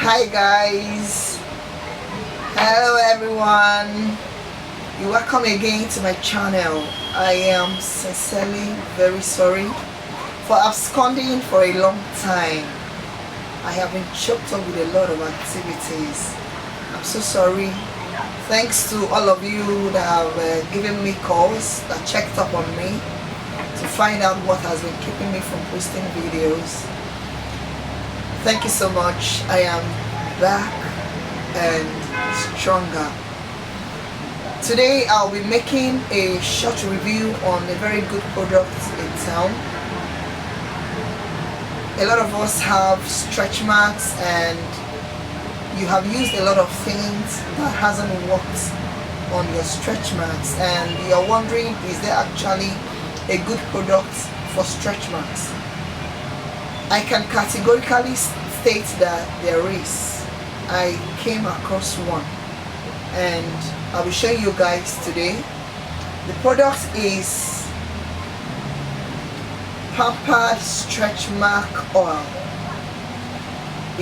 Hi guys, hello everyone, you're welcome again to my channel. I am sincerely very sorry for absconding for a long time. I have been choked up with a lot of activities. I'm so sorry. Thanks to all of you that have given me calls, that checked up on me to find out what has been keeping me from posting videos. Thank you so much. I am back and stronger. Today I'll be making a short review on a very good product in town. A lot of us have stretch marks and you have used a lot of things that hasn't worked on your stretch marks, and you're wondering, is there actually a good product for stretch marks? I can categorically state that there is. I came across one and I'll be showing you guys today. The product is Pampered Stretchmark Oil.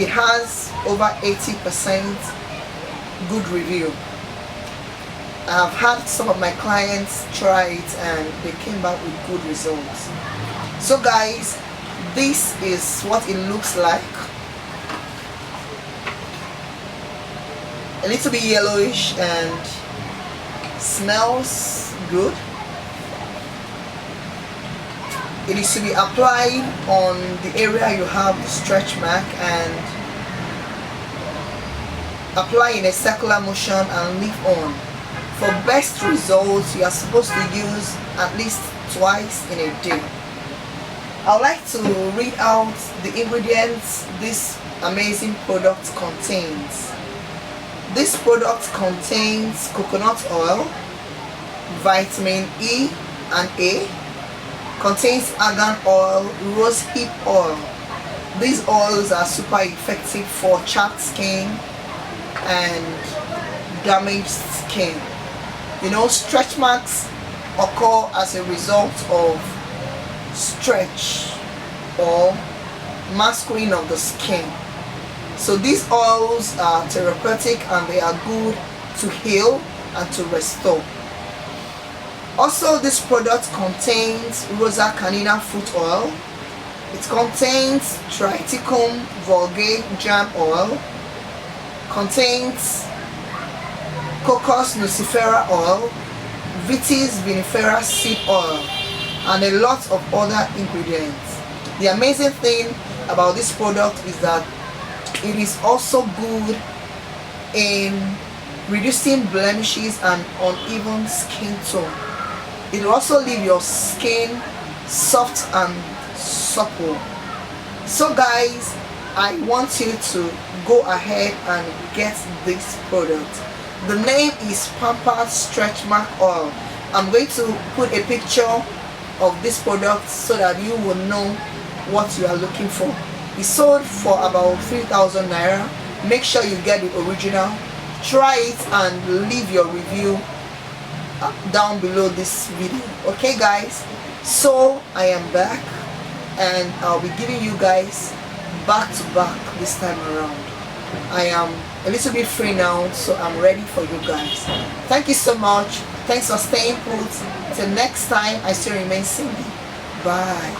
It has over 80% good review. I've had some of my clients try it and they came back with good results. So guys, this is what it looks like. A little bit yellowish and smells good. It is to be applied on the area you have the stretch mark and apply in a circular motion and leave on. For best results, you are supposed to use at least twice in a day. I would like to read out the ingredients this amazing product contains. This product contains coconut oil, vitamin E and A, contains argan oil, rosehip oil. These oils are super effective for chapped skin and damaged skin. You know, stretch marks occur as a result of stretch or masculine of the skin. So these oils are therapeutic and they are good to heal and to restore. Also, this product contains Rosa Canina fruit oil. It contains Triticum vulgare germ oil, contains Cocos nucifera oil, Vitis vinifera seed oil, and a lot of other ingredients. The amazing thing about this product is that it is also good in reducing blemishes and uneven skin tone. It will also leave your skin soft and supple. So guys, I want you to go ahead and get this product. The name is Pampered Stretchmark Oil. I'm going to put a picture of this product so that you will know what you are looking for. It's sold for about 3,000 naira. Make sure you get the original. Try it and leave your review down below this video. Okay guys, so I am back and I'll be giving you guys back to back this time around. I am a little bit free now, so I'm ready for you guys. Thank you so much. Thanks for staying put. Till next time, I still remain single. Bye.